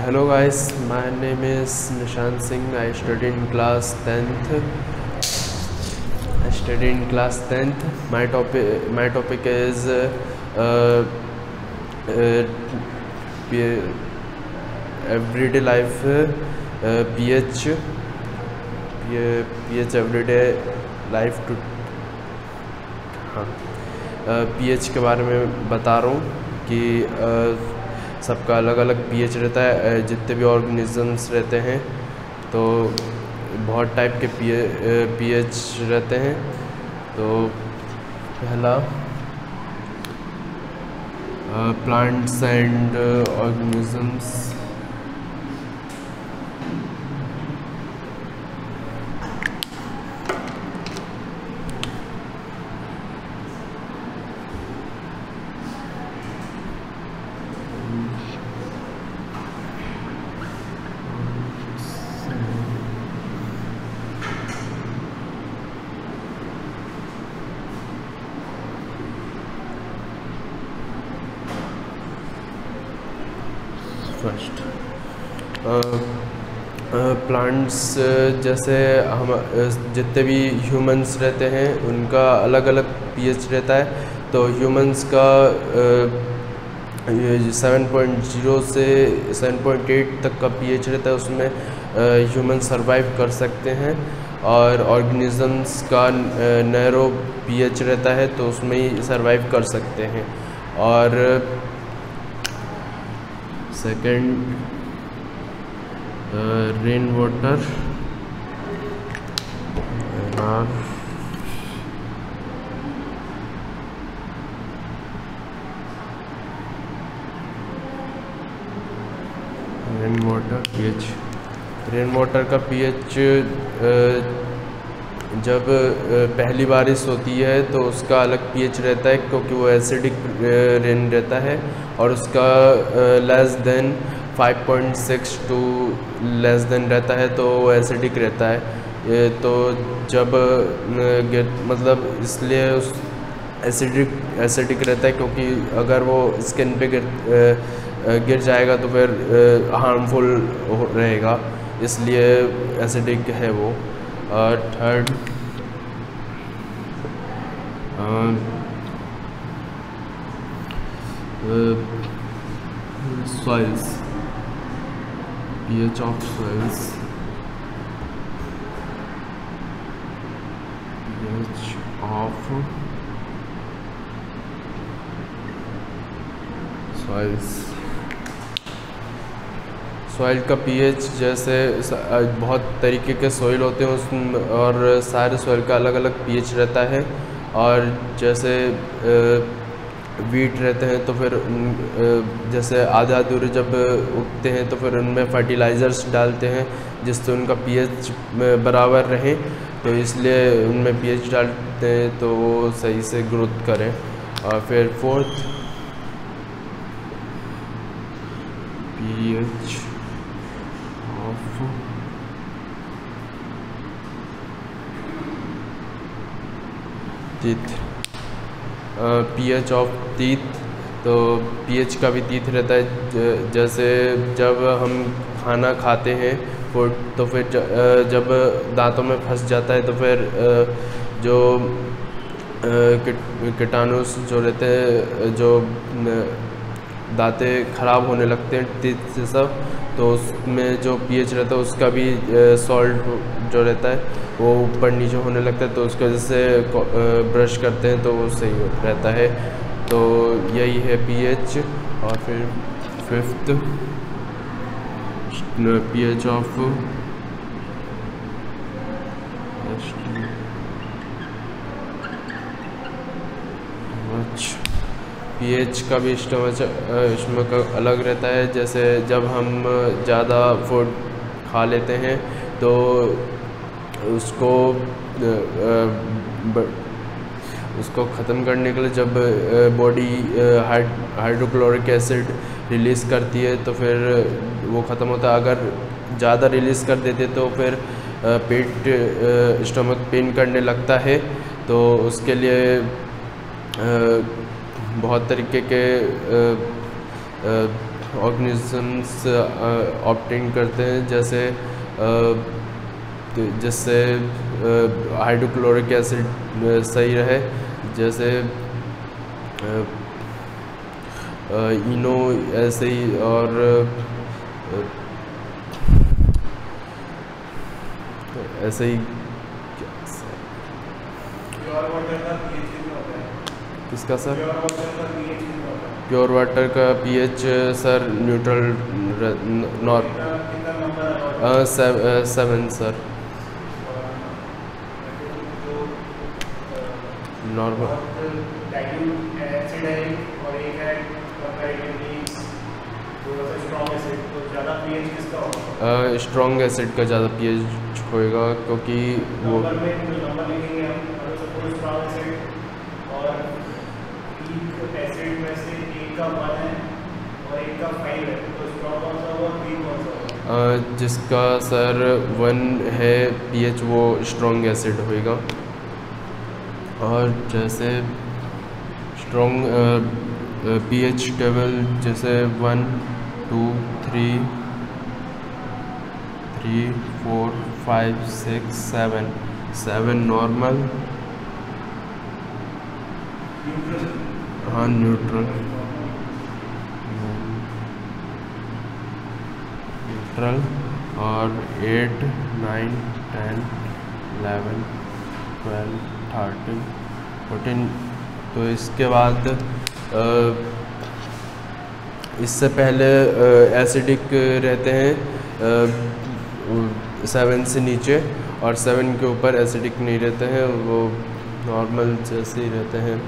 Hello guys, my name is Nishant Singh. I study in class 10th. My topic is uh, P- everyday life, PH everyday life to हाँ pH के बारे में बता रहा हूँ कि सबका अलग अलग पीएच रहता है। जितने भी ऑर्गेनिजम्स रहते हैं तो बहुत टाइप के पीएच रहते हैं। तो पहला plants and organisms. First plants, जैसे हम जितने भी ह्यूमंस रहते हैं उनका अलग अलग पीएच रहता है। तो ह्यूमंस का 7.0 से 7.8 तक का पीएच रहता है, उसमें ह्यूमन सरवाइव कर सकते हैं। और ऑर्गेनिजम्स का नैरो पीएच रहता है तो उसमें ही सरवाइव कर सकते हैं। और second, rain water pH. Rain water का पीएच जब पहली बारिश होती है तो उसका अलग पीएच रहता है, क्योंकि वो एसिडिक रेन रहता है और उसका less than 5.6 to less than रहता है तो वो एसिडिक रहता है। तो जब मतलब इसलिए उस एसिडिक रहता है, क्योंकि अगर वो स्किन पे गिर जाएगा तो फिर हार्मफुल रहेगा, इसलिए एसिडिक है वो। Third, soils, pH of soils, pH of soils। Soil का पीएच, जैसे बहुत तरीके के सॉइल होते हैं उसमें, और सारे सॉइल का अलग अलग पीएच रहता है। और जैसे वीट रहते हैं तो फिर जैसे आधे अधूरे जब उगते हैं तो फिर उनमें फर्टिलाइज़र्स डालते हैं जिससे उनका पीएच बराबर रहे, तो इसलिए उनमें पीएच डालते हैं तो वो सही से ग्रोथ करें। और फिर fourth, pH of teeth. PH of teeth, तो पीएच का भी टीथ रहता है। जैसे जब हम खाना खाते हैं फूड, तो फिर जब दांतों में फंस जाता है तो फिर जो कीटाणुस जो रहते हैं, जो दांतें ख़राब होने लगते हैं टीथ से सब, तो उसमें जो पीएच रहता है उसका भी सॉल्ट जो रहता है वो ऊपर नीचे होने लगता है, तो उसकी वजह से ब्रश करते हैं तो वो सही रहता है। तो यही है पीएच। और फिर फिफ्थ, पीएच ऑफ पीएच का भी स्टमक अलग रहता है। जैसे जब हम ज़्यादा फूड खा लेते हैं तो उसको ख़त्म करने के लिए जब बॉडी हाइड्रोक्लोरिक एसिड रिलीज़ करती है तो फिर वो ख़त्म होता है। अगर ज़्यादा रिलीज़ कर देते तो फिर स्टमक पेन करने लगता है। तो उसके लिए बहुत तरीके के ऑर्गेनिजम्स ऑब्टेन करते हैं, जैसे जिससे हाइड्रोक्लोरिक एसिड सही रहे, जैसे इनो, ऐसे ही, और ऐसे ही। किसका सर? प्योर वाटर का pH sir neutral normal 7 sir, normal. Strong acid का ज़्यादा पीएच होएगा, क्योंकि वो जिसका सर 1 है पीएच, वो स्ट्रॉन्ग एसिड होएगा। और जैसे स्ट्रॉन्ग पीएच टेबल जैसे 1, 2, 3, 4, 5, 6, 7 नॉर्मल, हाँ न्यूट्रल, और 8, 9, 10, 11, 12, 13, 14। तो इसके बाद इससे पहले एसिडिक रहते हैं 7 से नीचे, और 7 के ऊपर एसिडिक नहीं रहते हैं, वो नॉर्मल जैसे ही रहते हैं।